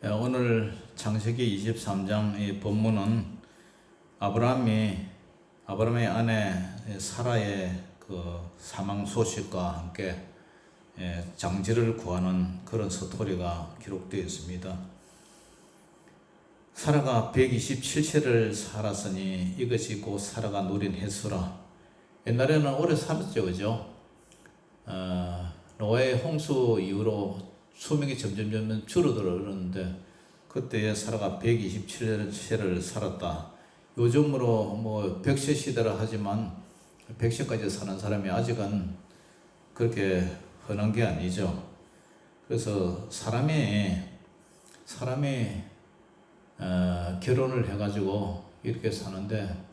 오늘 창세기 23장의 본문은 아브라함의 아내 사라의 그 사망 소식과 함께 장지를 구하는 그런 스토리가 기록되어 있습니다. 사라가 127세를 살았으니 이것이 곧 사라가 누린 횟수라. 옛날에는 오래 살았죠, 그죠? 노아의 홍수 이후로 수명이 점점 줄어들었는데 그때에 사라가 127세를 살았다. 요즘으로 뭐 100세 시대라 하지만 100세까지 사는 사람이 아직은 그렇게 흔한 게 아니죠. 그래서 사람이 결혼을 해가지고 이렇게 사는데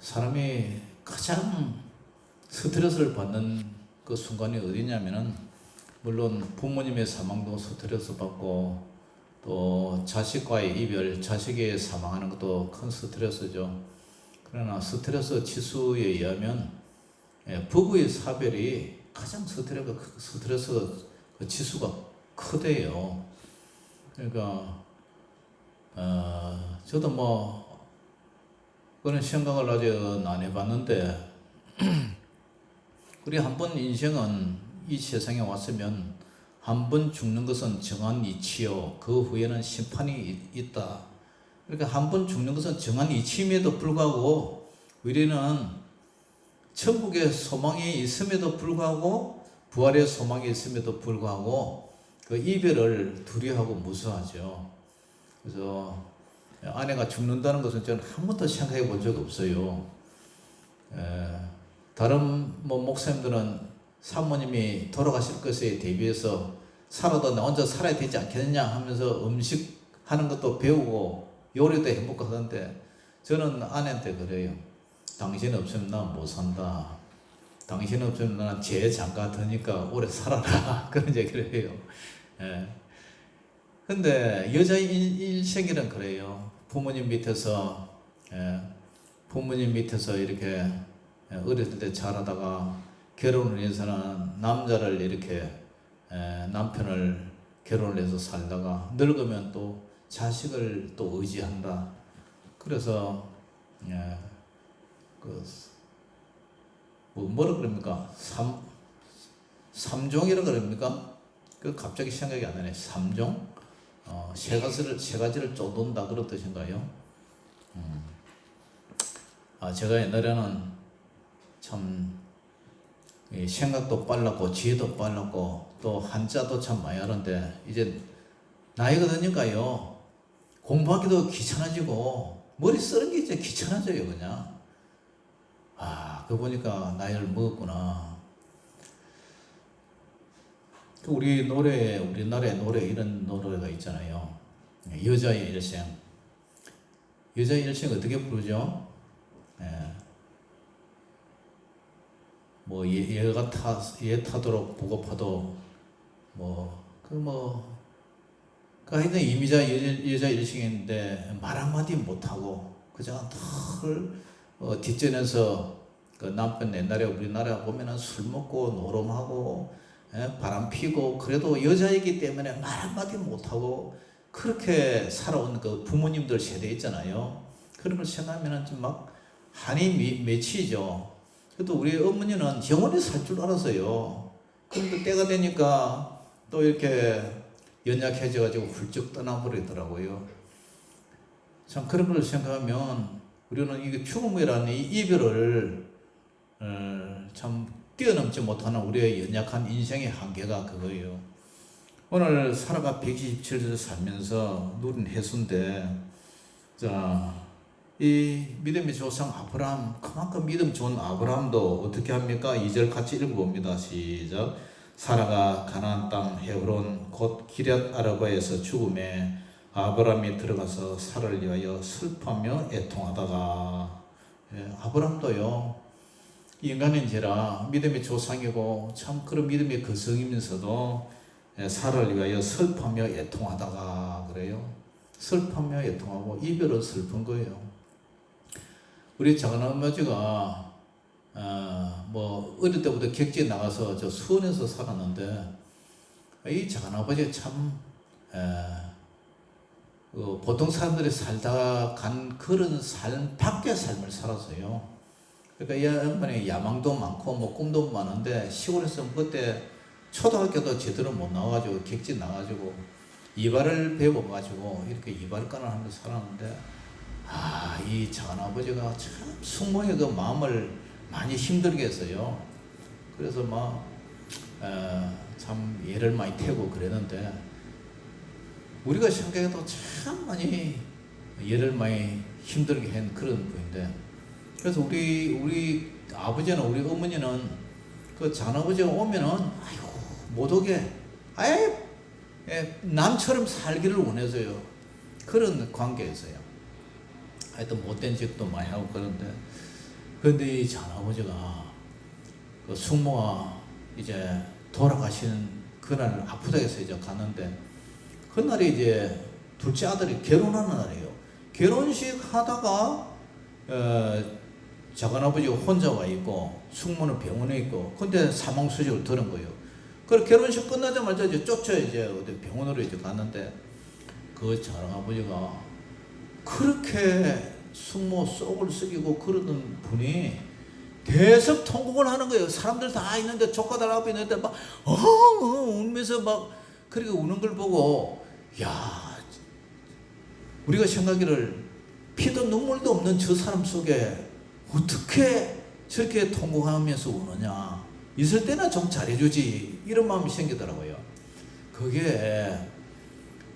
사람이 가장 스트레스를 받는 그 순간이 어디냐면은 물론 부모님의 사망도 스트레스 받고 또 자식과의 이별, 자식이 사망하는 것도 큰 스트레스죠. 그러나 스트레스 지수에 의하면 부부의 사별이 가장 스트레스 그 지수가 크대요. 그러니까 저도 뭐 그런 생각을 아직 안 해봤는데 우리 한 번 인생은 이 세상에 왔으면 한 번 죽는 것은 정한 이치요 그 후에는 심판이 있다. 그러니까 한 번 죽는 것은 정한 이치임에도 불구하고 우리는 천국의 소망이 있음에도 불구하고 부활의 소망이 있음에도 불구하고 그 이별을 두려워하고 무서워하죠. 그래서 아내가 죽는다는 것은 저는 한 번도 생각해 본 적 없어요. 다른 목사님들은 사모님이 돌아가실 것에 대비해서 살아도 나 혼자 살아야 되지 않겠느냐 하면서 음식 하는 것도 배우고 요리도 해먹고 하던데 저는 아내한테 그래요. 당신 없으면 나 못 산다. 당신 없으면 나는 제 장가 드니까 오래 살아라. 그런 얘기를 해요. 근데 여자의 일생일은 그래요. 부모님 밑에서 이렇게 어렸을 때 자라다가 결혼을 해서는 남자를 이렇게 남편을 결혼을 해서 살다가 늙으면 또 자식을 또 의지한다. 그래서 뭐라 그럽니까? 삼종이라 그럽니까? 그 갑자기 생각이 안 나네. 삼종? 세 가지를 쫓는다 그런 뜻인가요? 제가 옛날에는 참 생각도 빨랐고 지혜도 빨랐고 또 한자도 참 많이 하는데 이제 나이가 드니까요 공부하기도 귀찮아지고 머리 쓰는 게 이제 귀찮아져요. 그냥 그거 보니까 나이를 먹었구나. 우리나라의 노래 이런 노래가 있잖아요. 여자의 일생 어떻게 부르죠? 뭐 얘 타도록 보고파도 하여튼 이미자 여자 일생인데 말 한마디 못하고 그저 늘 뒷전에서 그 남편 옛날에 우리나라 보면은 술 먹고 노름하고 바람 피고 그래도 여자이기 때문에 말 한마디 못하고 그렇게 살아온 그 부모님들 세대 있잖아요. 그런 걸 생각하면은 좀 막 한이 맺히죠. 그래도 우리 어머니는 영원히 살 줄 알았어요. 그런데 때가 되니까 또 이렇게 연약해져가지고 훌쩍 떠나버리더라고요. 참 그런 걸 생각하면 우리는 이게 죽음이라는 이 이별을 참 뛰어넘지 못하는 우리의 연약한 인생의 한계가 그거예요. 오늘 사라가 127세 살면서 누린 횟수인데 이 믿음의 조상 아브라함, 그만큼 믿음 좋은 아브라함도 어떻게 합니까? 2절 같이 읽어봅니다. 시작. 사라가 가나안 땅 헤브론 곧 기럇 아르바에서 죽음에 아브라함이 들어가서 사라를 위하여 슬퍼하며 애통하다가 아브라함도요 인간인지라 믿음의 조상이고 참 그런 믿음의 거성이면서도 사라를 위하여 슬퍼하며 애통하다가 그래요. 슬퍼하며 애통하고 이별은 슬픈 거예요. 우리 작은아버지가 어릴 때부터 객지에 나가서 저 수원에서 살았는데 이 작은아버지 참 보통 사람들이 살다 간 그런 삶 밖의 삶을 살았어요. 그러니까 이 양반이 야망도 많고 뭐 꿈도 많은데 시골에서 그때 초등학교도 제대로 못 나와가지고 객지 나가지고 이발을 배워가지고 이렇게 이발관을 하면서 살았는데, 이 작은아버지가 참 숙모의 그 마음을 많이 힘들게 했어요. 그래서 참 애를 많이 태우고 그랬는데, 우리가 생각해도 참 많이 애를 많이 힘들게 한 그런 분인데, 그래서 우리 아버지는, 우리 어머니는 그 작은아버지가 오면은 아이고 못 오게 아예 남처럼 살기를 원해서요. 그런 관계였어요. 하여튼 못된 짓도 많이 하고 그런데 이 작은아버지가 그 숙모가 이제 돌아가시는 그날 아프다 해서 이제 갔는데, 그날이 이제 둘째 아들이 결혼하는 날이에요. 결혼식 하다가 작은아버지가 혼자 와 있고 숙모는 병원에 있고, 근데 사망 소식을 들은 거예요. 그래서 결혼식 끝나자마자 이제 이제 어디 병원으로 이제 갔는데, 그 작은아버지가 그렇게 숙모 속을 썩이고 그러던 분이 계속 통곡을 하는 거예요. 사람들 다 있는데, 조카들 앞에 있는데 막 울면서 막 그렇게 우는 걸 보고, 야, 우리가 생각하기를 피도 눈물도 없는 저 사람 속에 어떻게 저렇게 통곡하면서 우느냐, 있을 때나 좀 잘해주지, 이런 마음이 생기더라고요. 그게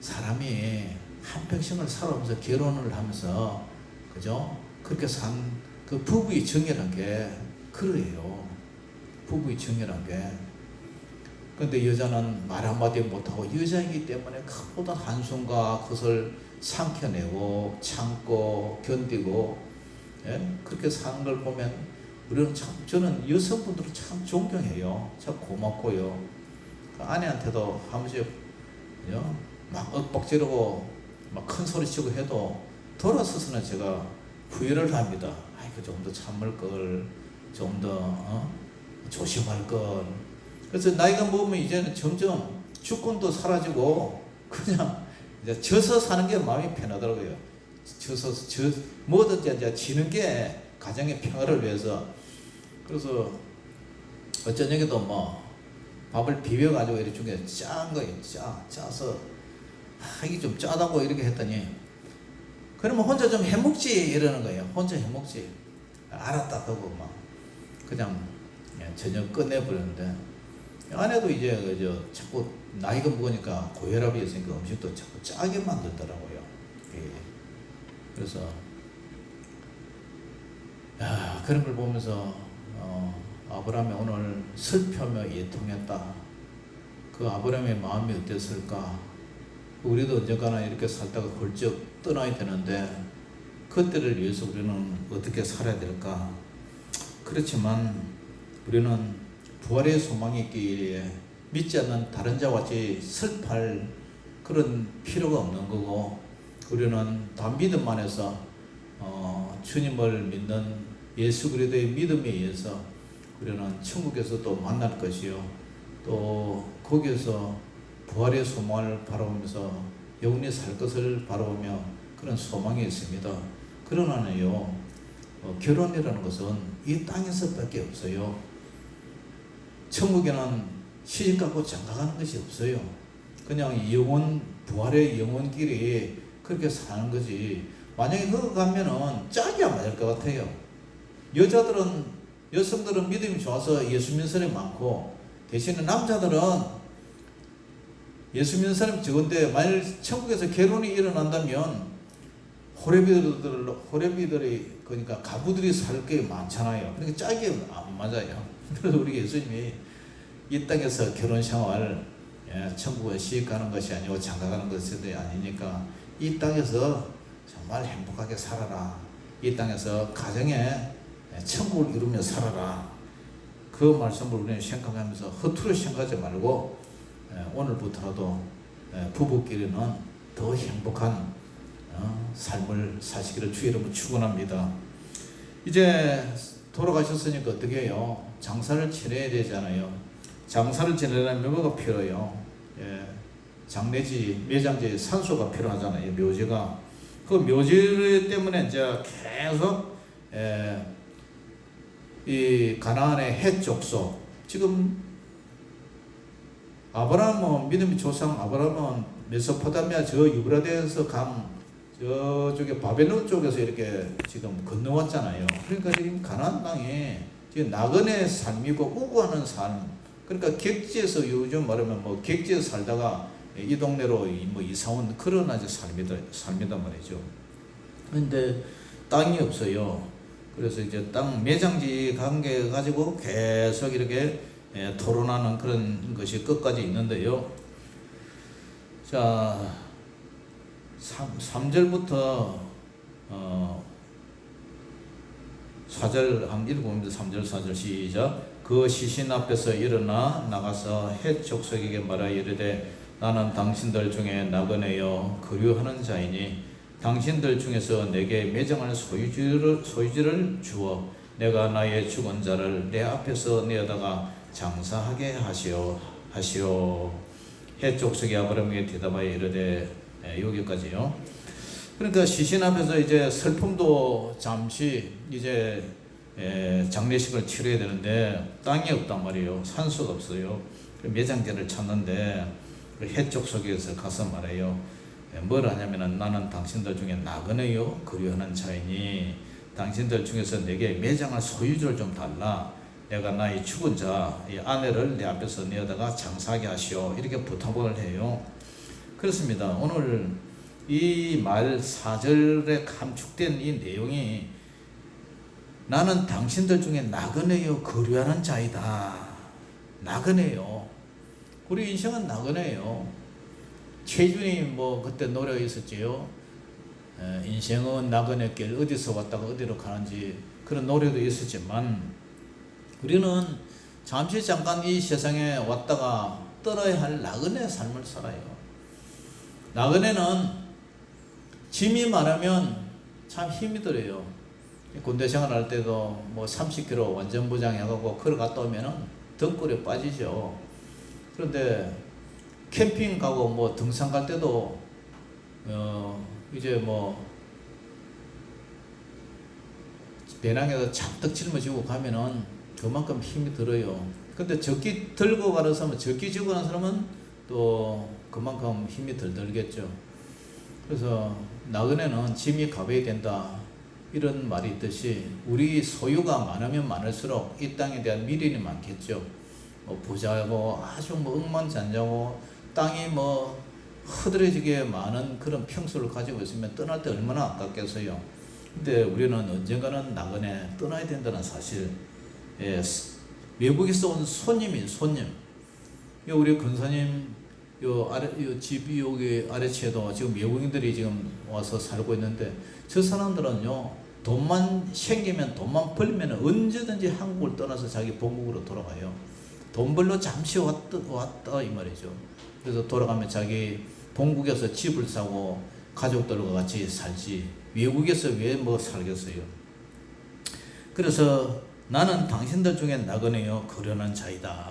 사람이 한평생을 살아오면서 결혼을 하면서, 그죠? 그렇게 산 그 부부의 정이란 게 그래요. 부부의 정이란 게. 근데 여자는 말 한마디 못하고 여자이기 때문에 그보다 한숨과 그것을 삼켜내고 참고 견디고, 그렇게 사는 걸 보면 우리는 참, 저는 여성분들을 참 존경해요. 참 고맙고요. 그 아내한테도 한 번씩 막 윽박지르고 막 큰 소리 치고 해도 돌아서서는 제가 후회를 합니다. 아이고 좀 더 참을 걸, 좀 더 조심할 걸. 그래서 나이가 먹으면 이제는 점점 주권도 사라지고 그냥 이제 져서 사는 게 마음이 편하더라고요. 뭐든지 이제 지는 게 가정의 평화를 위해서. 그래서 어쩌냐게도 뭐 밥을 비벼가지고 이렇게 중에 짠 거예요. 짜서 이게 좀 짜다고 이렇게 했더니, 그러면 혼자 좀 해먹지 이러는 거예요. 혼자 해먹지. 알았다 하고 막 그냥 저녁 끝내버렸는데, 아내도 이제 자꾸 나이가 먹으니까 고혈압이 있으니까 음식도 자꾸 짜게 만들더라고요. 그래서 그런 걸 보면서 아브라함이 오늘 슬퍼하며 예통했다. 그 아브라함의 마음이 어땠을까? 우리도 언젠가나 이렇게 살다가 훌쩍 떠나야 되는데, 그때를 위해서 우리는 어떻게 살아야 될까? 그렇지만 우리는 부활의 소망이 있기에 믿지 않는 다른 자와 같이 슬퍼할 그런 필요가 없는 거고, 우리는 다 믿음 안에서 주님을 믿는 예수 그리스도의 믿음에 의해서 우리는 천국에서 또 만날 것이요, 또 거기에서 부활의 소망을 바라보면서 영원히 살 것을 바라보며 그런 소망이 있습니다. 그러나요, 결혼이라는 것은 이 땅에서밖에 없어요. 천국에는 시집가고 장가가는 것이 없어요. 그냥 부활의 영원길이 그렇게 사는 거지. 만약에 그거 가면은 짝이 안 맞을 것 같아요. 여성들은 믿음이 좋아서 예수 믿는 사람이 많고, 대신에 남자들은 예수 믿는 사람이 적은데, 만일 천국에서 결혼이 일어난다면 호레비들이 그러니까 가부들이 살 게 많잖아요. 그러니까 짝이 안 맞아요. 그래서 우리 예수님이 이 땅에서 결혼 생활, 천국에 시집가는 것이 아니고 장가가는 것이 아니니까 이 땅에서 정말 행복하게 살아라. 이 땅에서 가정에 천국을 이루며 살아라. 그 말씀을 우리는 생각하면서 허투루 생각하지 말고, 오늘부터라도 부부끼리는 더 행복한 삶을 사시기를 주의 이름으로 축원합니다. 이제 돌아가셨으니까 어떻게 해요? 장사를 지내야 되잖아요. 장사를 지내려면 뭐가 필요해요? 예, 장례지, 매장지에 산소가 필요하잖아요. 묘지가. 그 묘지 때문에 이제 계속 이 가나안의 해족속, 지금 아브라함은 믿음의 조상 아브라함은 메소포타미아 저 유브라데스 강 저쪽에 바벨론 쪽에서 이렇게 지금 건너왔잖아요. 그러니까 지금 가나안 땅이 지금 나그네 삶이고 우고하는 삶. 그러니까 객지에서 요즘 말하면 뭐 객지에서 살다가 이 동네로 뭐 이사 온 그런 아주 삶이단 말이죠. 그런데 땅이 없어요. 그래서 이제 땅 매장지 관계 가지고 계속 이렇게 토론하는 그런 것이 끝까지 있는데요. 자, 3절부터 4절 한 읽어봅니다. 3절 4절 시작. 그 시신 앞에서 일어나 나가서 헷 족속에게 말하여 이르되 나는 당신들 중에 나그네여 거류하는 자이니 당신들 중에서 내게 매장할 소유지를 주어 내가 나의 죽은 자를 내 앞에서 내어다가 장사하게 하시오. 헷 족속이 아브라함에게 대답하여 이르되 여기까지요. 그러니까 시신 앞에서 이제 슬픔도 잠시 이제 장례식을 치러야 되는데 땅이 없단 말이에요. 산소가 없어요. 매장지를 찾는데 헷 족속에서 가서 말해요. 뭘 하냐면은 나는 당신들 중에 나그네요 거류하는 자이니 당신들 중에서 내게 매장할 소유주를 좀 달라. 내가 나의 죽은 자 이 아내를 내 앞에서 내어다가 장사하게 하시오. 이렇게 부탁을 해요. 그렇습니다. 오늘 이 말 4절에 감축된 이 내용이 나는 당신들 중에 나그네요 거류하는 자이다. 나그네요. 우리 인생은 나그네요. 최준이 뭐 그때 노래가 있었지요. 인생은 나그네 길 어디서 왔다가 어디로 가는지 그런 노래도 있었지만 우리는 잠시 잠깐 이 세상에 왔다가 떠나야 할 나그네 삶을 살아요. 나그네는 짐이 많으면 참 힘이 들어요. 군대 생활할 때도 뭐 30km 완전 부장해가고 걸어갔다 오면은 등골에 빠지죠. 그런데 캠핑 가고 뭐 등산 갈 때도 이제 뭐 배낭에서 잔뜩 짊어지고 가면은 그만큼 힘이 들어요. 근데 적기 들고 가는 사람은 적기 지고 가는 사람은 또 그만큼 힘이 덜 들겠죠. 그래서 나그네는 짐이 가벼야 된다 이런 말이 있듯이 우리 소유가 많으면 많을수록 이 땅에 대한 미련이 많겠죠. 뭐 부자고 아주 뭐 억만장자고 땅이 뭐 허드레지게 많은 그런 평수를 가지고 있으면 떠날 때 얼마나 아깝겠어요. 근데 우리는 언젠가는 나그네 떠나야 된다는 사실. 외국에서 온 손님. 우리 근사님 집 여기 아래채도 지금 외국인들이 지금 와서 살고 있는데 저 사람들은요 돈만 생기면 돈만 벌면 언제든지 한국을 떠나서 자기 본국으로 돌아가요. 돈 벌러 잠시 왔다 이 말이죠. 그래서 돌아가면 자기 본국에서 집을 사고 가족들과 같이 살지 외국에서 왜 뭐 살겠어요. 그래서 나는 당신들 중에 나그네요 거류하는 자이다.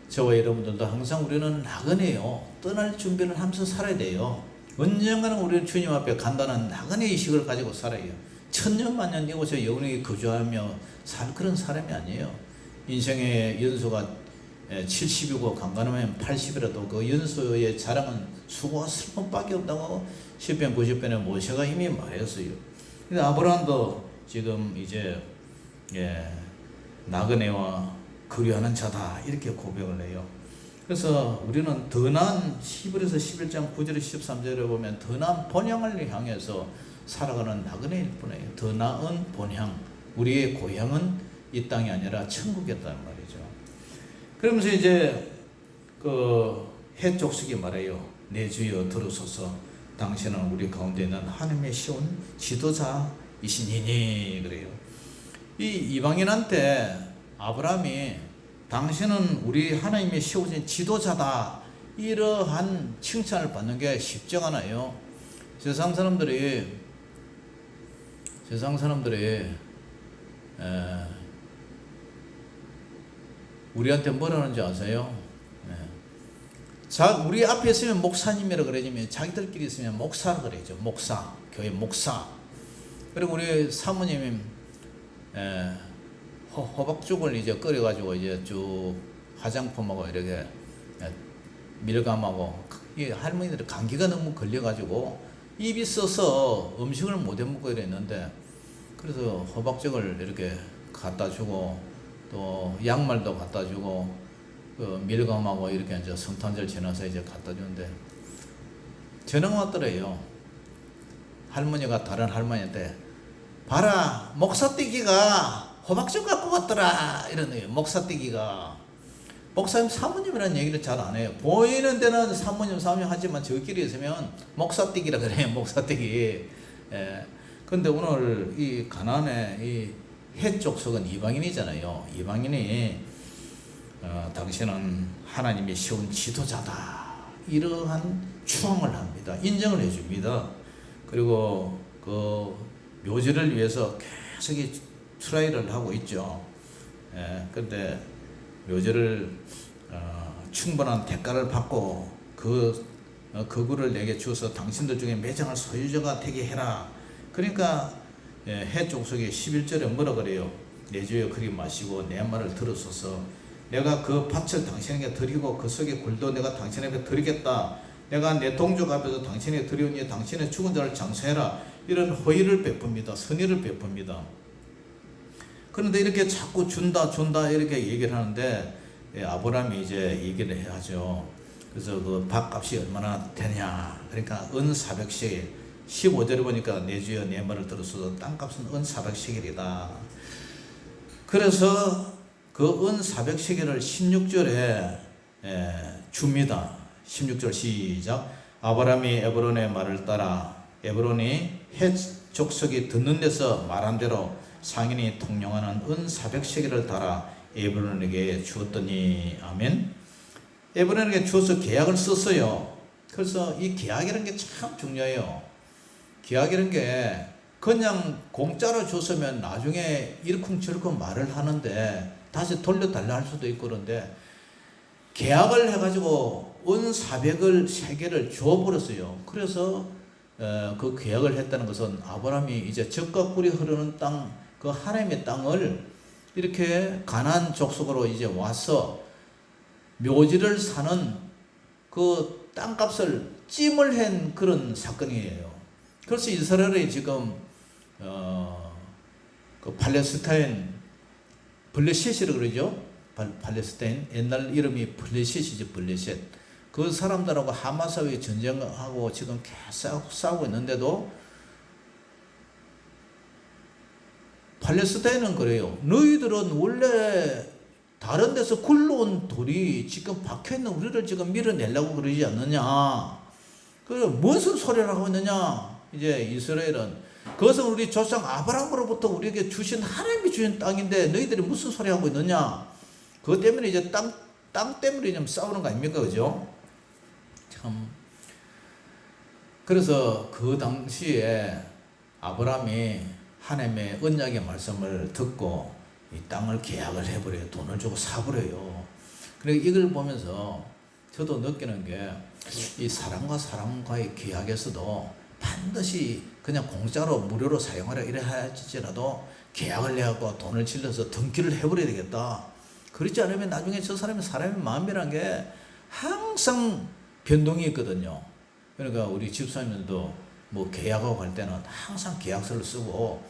저와 여러분들도 항상 우리는 나그네요 떠날 준비를 하면서 살아야 돼요. 언젠가는 우리는 주님 앞에 간다는 나그네 의식을 가지고 살아요. 천년만년 이곳에 영원히 거주하며 살 그런 사람이 아니에요. 인생의 연수가 70이고 간간하면 80이라도 그 연수의 자랑은 수고와 슬픔밖에 없다고 시편 90편에 모세가 이미 말했어요. 근데 아브라함도 지금 이제 나그네와 거류하는 자다 이렇게 고백을 해요. 그래서 우리는 더 나은 히브리서 11장 9절 13절에 보면 더 나은 본향을 향해서 살아가는 나그네일 뿐이에요. 더 나은 본향, 우리의 고향은 이 땅이 아니라 천국이었다는 말이죠. 그러면서 이제 그 해족속이 말해요. 내 주여 들으소서. 당신은 우리 가운데 있는 하나님의 시온 지도자이시니니 그래요. 이 이방인한테 아브라함이 당신은 우리 하나님의 세우신 지도자다 이러한 칭찬을 받는 게 쉽지가 않아요. 세상 사람들이 우리한테 뭐라는지 아세요? 우리 앞에 있으면 목사님이라 그러지만 자기들끼리 있으면 목사라 그러죠. 목사, 교회 목사. 그리고 우리 사모님이 호박죽을 이제 끓여가지고 이제 쭉 화장품하고 이렇게 밀감하고, 이 할머니들이 감기가 너무 걸려가지고 입이 써서 음식을 못 해먹고 이랬는데, 그래서 호박죽을 이렇게 갖다 주고 또 양말도 갖다 주고 그 밀감하고 이렇게 이제 성탄절 지나서 이제 갖다 주는데, 전화가 왔더래요. 할머니가 다른 할머니한테 봐라, 목사띠기가 호박죽 갖고 왔더라 이러는 거예요. 목사띠기가. 목사님 사모님이라는 얘기를 잘 안 해요. 보이는 데는 사모님 하지만 저끼리 있으면 목사띠기라 그래요. 목사띠기. 예. 근데 오늘 이 가나안의 이 해족속은 이방인이잖아요. 이방인이 당신은 하나님이 세운 지도자다, 이러한 추앙을 합니다. 인정을 해줍니다. 그리고 그 묘지를 위해서 계속 트라이를 하고 있죠. 그런데 묘지를 충분한 대가를 받고 그 굴을 내게 주어서 당신들 중에 매장할 소유자가 되게 해라. 그러니까 해족속의 11절에 뭐라 그래요? 내 주여 그리 마시고 내 말을 들으소서. 내가 그 밭을 당신에게 드리고 그 속의 굴도 내가 당신에게 드리겠다. 내가 내 동족 앞에서 당신에게 드리오니 당신의 죽은 자를 장수해라. 이런 호의를 베풉니다. 선의를 베풉니다. 그런데 이렇게 자꾸 준다 이렇게 얘기를 하는데, 아브라함이 이제 얘기를 해야죠. 그래서 그 밭값이 얼마나 되냐. 그러니까 은 400세겔. 15절에 보니까 내 주여 내 말을 들어서 땅값은 은 400세겔이다. 그래서 그 은 400세겔을 16절에 줍니다. 16절 시작. 아브라함이 에브론의 말을 따라 에브론이 헷 족속이 듣는 데서 말한 대로 상인이 통용하는 은 400세겔을 달아 에브론에게 주었더니, 아멘. 에브론에게 주어서 계약을 썼어요. 그래서 이 계약이라는 게 참 중요해요. 계약이라는 게 그냥 공짜로 줬으면 나중에 이러쿵저러쿵 말을 하는데 다시 돌려달라 할 수도 있고, 그런데 계약을 해가지고 은 400을 세겔을 줘버렸어요. 그래서 그 계약을 했다는 것은 아브라함이 이제 젖과 꿀이 흐르는 땅, 그 하나님의 땅을 이렇게 가나안 족속으로 이제 와서 묘지를 사는 그 땅값을 찜을 한 그런 사건이에요. 그래서 이스라엘이 지금 그 팔레스타인 블레셋이라고 그러죠. 팔레스타인, 옛날 이름이 블레셋이죠. 블레셋. 그 사람들하고 하마스하고 전쟁하고 지금 계속 싸우고 있는데도 팔레스타인은 그래요. 너희들은 원래 다른 데서 굴러온 돌이 지금 박혀있는 우리를 지금 밀어내려고 그러지 않느냐. 그래 무슨 소리를 하고 있느냐. 이제 이스라엘은 그것은 우리 조상 아브라함으로부터 우리에게 주신, 하나님이 주신 땅인데 너희들이 무슨 소리 하고 있느냐. 그것 때문에 이제 땅 때문에 좀 싸우는 거 아닙니까? 그죠? 참. 그래서 그 당시에 아브라함이 하나님의 언약의 말씀을 듣고 이 땅을 계약을 해버려요. 돈을 주고 사버려요. 그러니까 이걸 보면서 저도 느끼는 게, 이 사람과 사람과의 계약에서도 반드시 그냥 공짜로 무료로 사용하라 이래 할지라도 계약을 내고 돈을 질러서 등기를 해버려야 되겠다. 그렇지 않으면 나중에 저 사람의 마음이란 게 항상 변동이 있거든요. 그러니까 우리 집사님들도 뭐 계약하고 갈 때는 항상 계약서를 쓰고,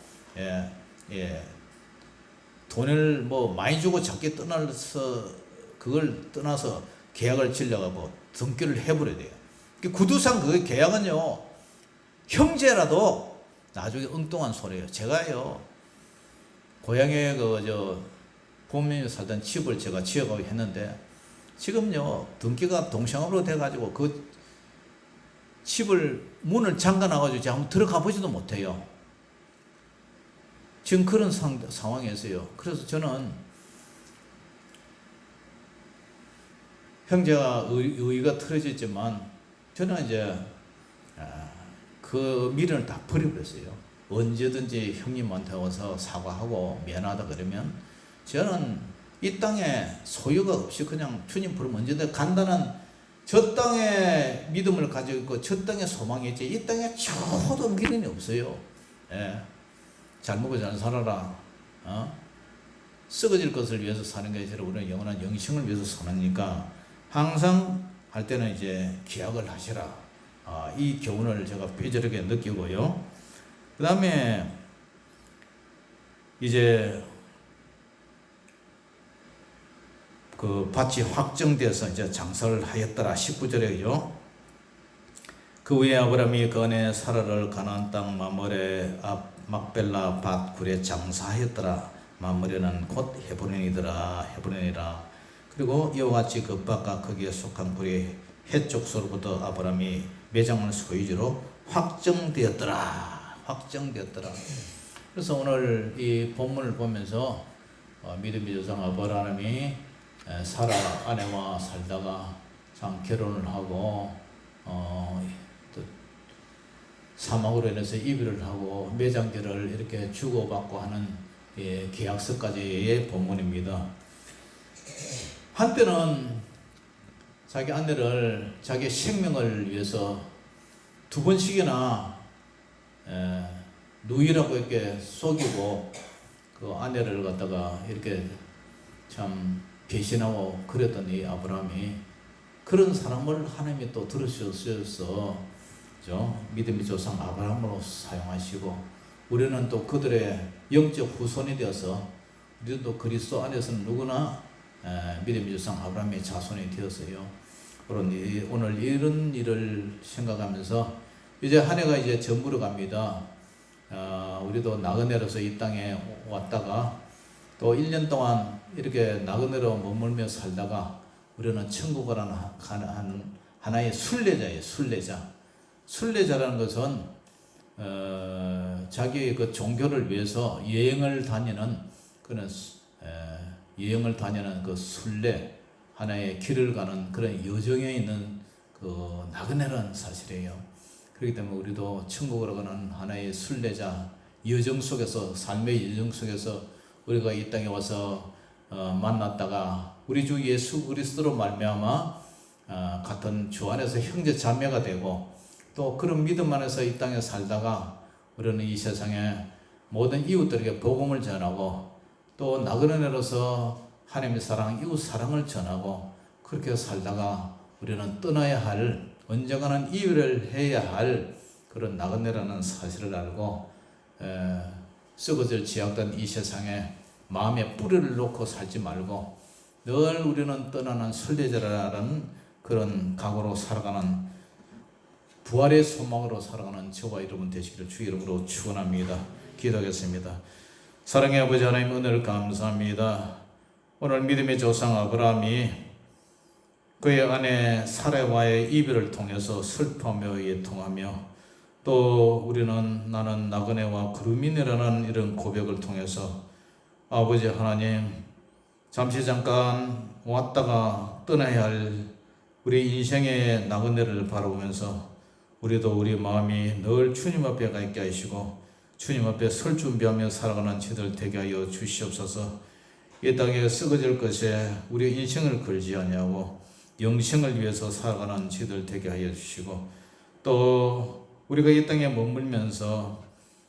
돈을 뭐 많이 주고 작게 그걸 떠나서 계약을 질러가고 등기를 해버려야 돼요. 구두상 그 계약은요, 형제라도 나중에 엉뚱한 소리예요. 제가요, 고향에 부모님이 살던 집을 제가 지어가고 했는데, 지금요, 등기가 동생으로 돼가지고 그 집을 문을 잠가놔가지고 제가 한번 들어가 보지도 못해요. 지금 그런 상황이었어요. 그래서 저는 형제가 의의가 틀어졌지만 저는 이제 그 미련을 다 버려버렸어요. 언제든지 형님한테 와서 사과하고 미안하다 그러면 저는 이 땅에 소유가 없이 그냥 주님 부르면 언제든 간단한 저 땅에 믿음을 가지고 있고 저 땅에 소망이 있지 이 땅에 저도 믿음이 없어요. 예. 잘 먹고 잘 살아라. 썩어질 것을 위해서 사는 게 아니라 우리는 영원한 영생을 위해서 사니까 항상 할 때는 이제 기약을 하시라. 이 교훈을 제가 뼈저리게 느끼고요. 그 다음에 이제 그 밭이 확정돼서 이제 장사를 하였더라. 19절에요. 그 후에 아브라함이 그 안에 사라를 가나안 땅 마므레 앞 막벨라 밭 굴에 장사하였더라. 마므레는 곧 헤브론이더라. 헤브론이라. 그리고 이와 같이 그 밭과 거기에 속한 굴이 해족서로부터 아브라함이 매장을 소유주로 확정되었더라. 확정되었더라. 그래서 오늘 이 본문을 보면서 믿음의 조상 아브라함이 사라 아내와 살다가 참 결혼을 하고 또 사망으로 인해서 이별을 하고 매장계를 이렇게 주고받고 하는 계약서까지의 본문입니다. 한때는 자기 아내를 자기 생명을 위해서 2번씩이나 누이라고 이렇게 속이고 그 아내를 갖다가 이렇게 참 배신하고 그랬던 이 아브라함이 그런 사람을 하나님이 또 들으셔서 믿음의 조상 아브라함으로 사용하시고 우리는 또 그들의 영적 후손이 되어서 우리도 그리스도 안에서는 누구나 믿음의 조상 아브라함의 자손이 되었어요. 오늘 이런 일을 생각하면서 이제 한 해가 이제 저물어 갑니다. 우리도 나그네로서 이 땅에 왔다가 또 1년 동안 이렇게 나그네로 머물며 살다가 우리는 천국을 하는 하나의 순례자예요. 순례자라는 것은 자기의 그 종교를 위해서 여행을 다니는 그 순례, 하나의 길을 가는 그런 여정에 있는 그 나그네라는 사실이에요. 그렇기 때문에 우리도 천국으로 가는 하나의 순례자, 여정 속에서, 삶의 여정 속에서 우리가 이 땅에 와서 만났다가 우리 주 예수 그리스도로 말미암아 같은 주 안에서 형제 자매가 되고 또 그런 믿음 안에서 이 땅에 살다가 우리는 이 세상에 모든 이웃들에게 복음을 전하고 또 나그네로서 하나님의 사랑, 이웃 사랑을 전하고 그렇게 살다가 우리는 떠나야 할, 언젠가는 이별을 해야 할 그런 나그네라는 사실을 알고 썩어질 지약된 이 세상에 마음에 뿌리를 놓고 살지 말고 늘 우리는 떠나는 순례자라는 그런 각오로 살아가는 부활의 소망으로 살아가는 저와 여러분 되시기를 주 이름으로 축원합니다. 기도하겠습니다. 사랑의 아버지 하나님 은혜를 감사합니다. 오늘 믿음의 조상 아브라함이 그의 아내 사라와의 이별을 통해서 슬퍼하며 애통하며 또 우리는 나는 나그네와 그루민이라는 이런 고백을 통해서 아버지 하나님 잠시 잠깐 왔다가 떠나야 할 우리 인생의 나그네를 바라보면서 우리도 우리 마음이 늘 주님 앞에 가 있게 하시고 주님 앞에 설 준비하며 살아가는 저희들 되게 하여 주시옵소서. 이 땅에 썩어질 것에 우리 인생을 걸지 아니하고 영생을 위해서 살아가는 저희들 되게 하여 주시고 또 우리가 이 땅에 머물면서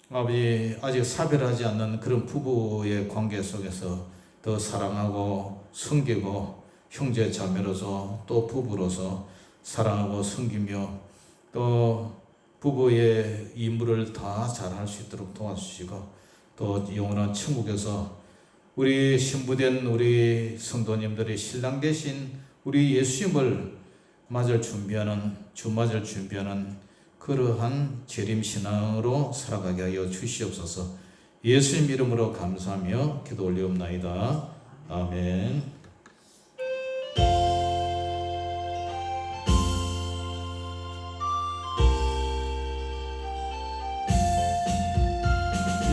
아버지 아직 사별하지 않는 그런 부부의 관계 속에서 더 사랑하고 섬기고 형제 자매로서 또 부부로서 사랑하고 섬기며 또 부부의 임무를 다 잘할 수 있도록 도와주시고 또 영원한 천국에서 우리 신부된 우리 성도님들이 신랑 되신 우리 예수님을 맞을 준비하는 주맞을 준비하는 그러한 재림신앙으로 살아가게 하여 주시옵소서. 예수님 이름으로 감사하며 기도 올리옵나이다. 아멘.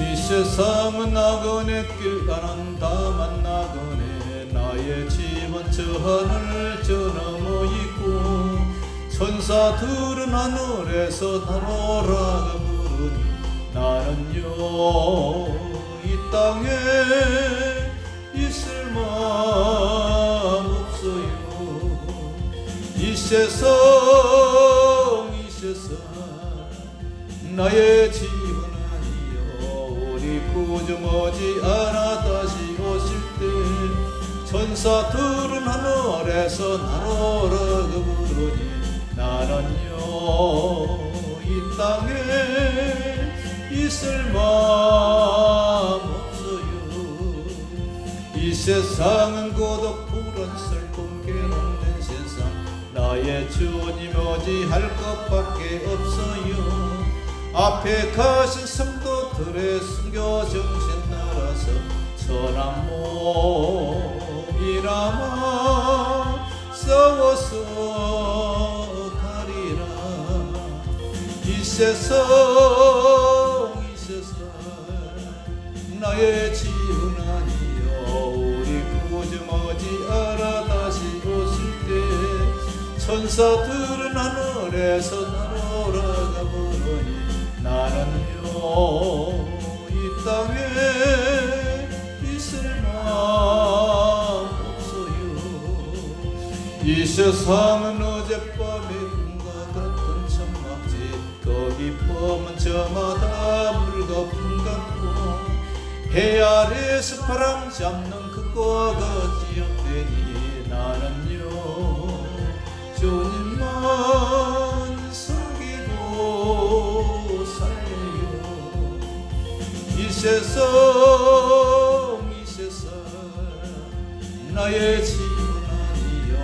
이 세상은 나그네 길 가는 다만 나그네 나의 집은 저 하늘 저 너머 있고 천사들은 하늘에서 날아오라 부르니 나는요 이 땅에 있을 마음 없어요. 이 세상 나의 집은 아니여 우리 구주 머지않아 다시 오실 때 천사들은 하늘에서 나로라고 부르니 나는요 이 땅에 있을 마음 없어요. 이 세상은 고독 불안설 꿈깨놓는 세상 나의 주님 오지 할 것밖에 없어요. 앞에 가신 성도들의 순교 정신 따라서 선한 몸이라마 싸워서 가리라. 이 세상 나의 집은 아니여 우리 구주 머지않아 다시 오실 때 천사들은 하늘에서 나로라가 부르니 나는요 이 땅에 있을 마음 없어요. 이 세상은 어젯밤의 꿈과 같은 천막지 거기 뻔한 저마다 물거품 같고 해 아래서 바람 잡는 그 꽃같이 없되니 나는요 주님만 섬기고 살래요. 이 세상 나의 집은 아니여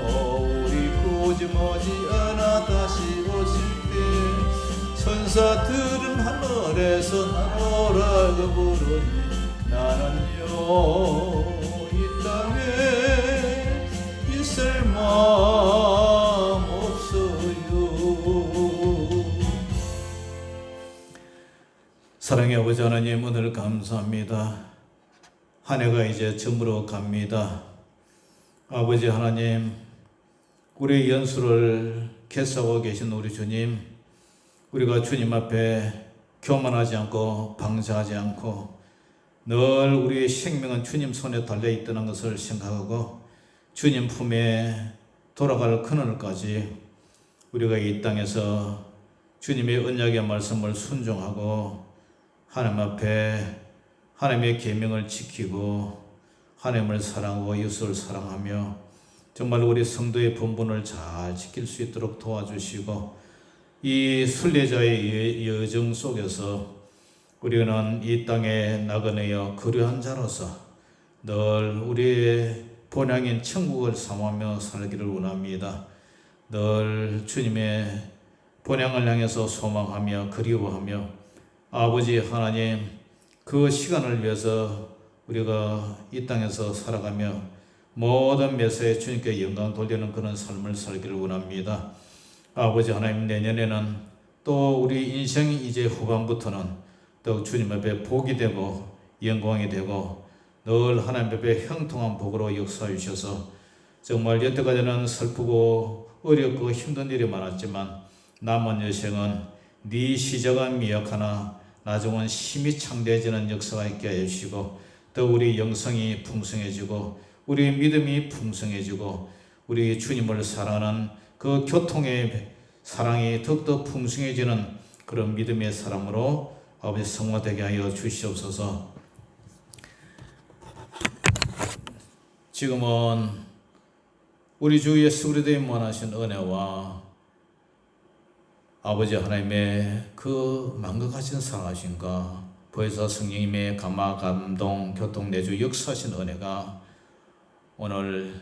우리 구주 머지않아 다시 오실 때 천사들은 하늘에서 나로라고 부르니 나는요 이 땅에 있을 마음 없어요. 사랑의 아버지 하나님 오늘 감사합니다. 한 해가 이제 저물어 갑니다. 아버지 하나님 우리 연수를 개수하고 계신 우리 주님 우리가 주님 앞에 교만하지 않고 방자하지 않고 늘 우리의 생명은 주님 손에 달려있다는 것을 생각하고 주님 품에 돌아갈 그날까지 우리가 이 땅에서 주님의 언약의 말씀을 순종하고 하나님 앞에 하나님의 계명을 지키고 하나님을 사랑하고 이웃을 사랑하며 정말 우리 성도의 본분을 잘 지킬 수 있도록 도와주시고 이 순례자의 여정 속에서 우리는 이 땅에 나그네여 거류한 자로서 늘 우리의 본향인 천국을 삼으며 살기를 원합니다. 늘 주님의 본향을 향해서 소망하며 그리워하며 아버지 하나님 그 시간을 위해서 우리가 이 땅에서 살아가며 모든 매사에 주님께 영광 돌리는 그런 삶을 살기를 원합니다. 아버지 하나님 내년에는 또 우리 인생이 이제 후반부터는 또 주님 앞에 복이 되고 영광이 되고 늘 하나님 앞에 형통한 복으로 역사해 주셔서 정말 여태까지는 슬프고 어렵고 힘든 일이 많았지만 남은 여생은 네 시작은 미약하나 나중은 힘이 창대해지는 역사가 있게 하여 주시고 또 우리 영성이 풍성해지고 우리 믿음이 풍성해지고 우리 주님을 사랑하는 그 교통의 사랑이 더욱더 풍성해지는 그런 믿음의 사람으로 아버지 성화되게 하여 주시옵소서. 지금은 우리 주 예수 그리스도의 무한하신 은혜와 아버지 하나님의 그 만극하신 사랑하심과 보혜사 성령님의 감화 감동 교통 내주 역사하신 은혜가 오늘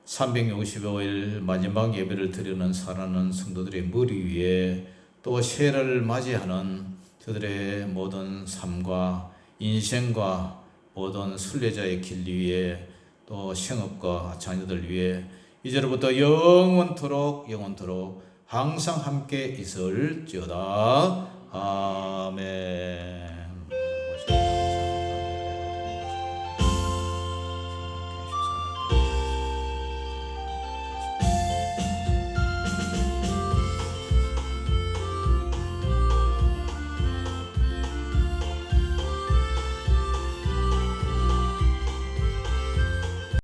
365일 마지막 예배를 드리는 사랑하는 성도들의 머리 위에 또 새해를 맞이하는 저들의 모든 삶과 인생과 모든 순례자의 길 위에 또 생업과 자녀들 위에 이제로부터 영원토록 항상 함께 있을지어다. 아멘.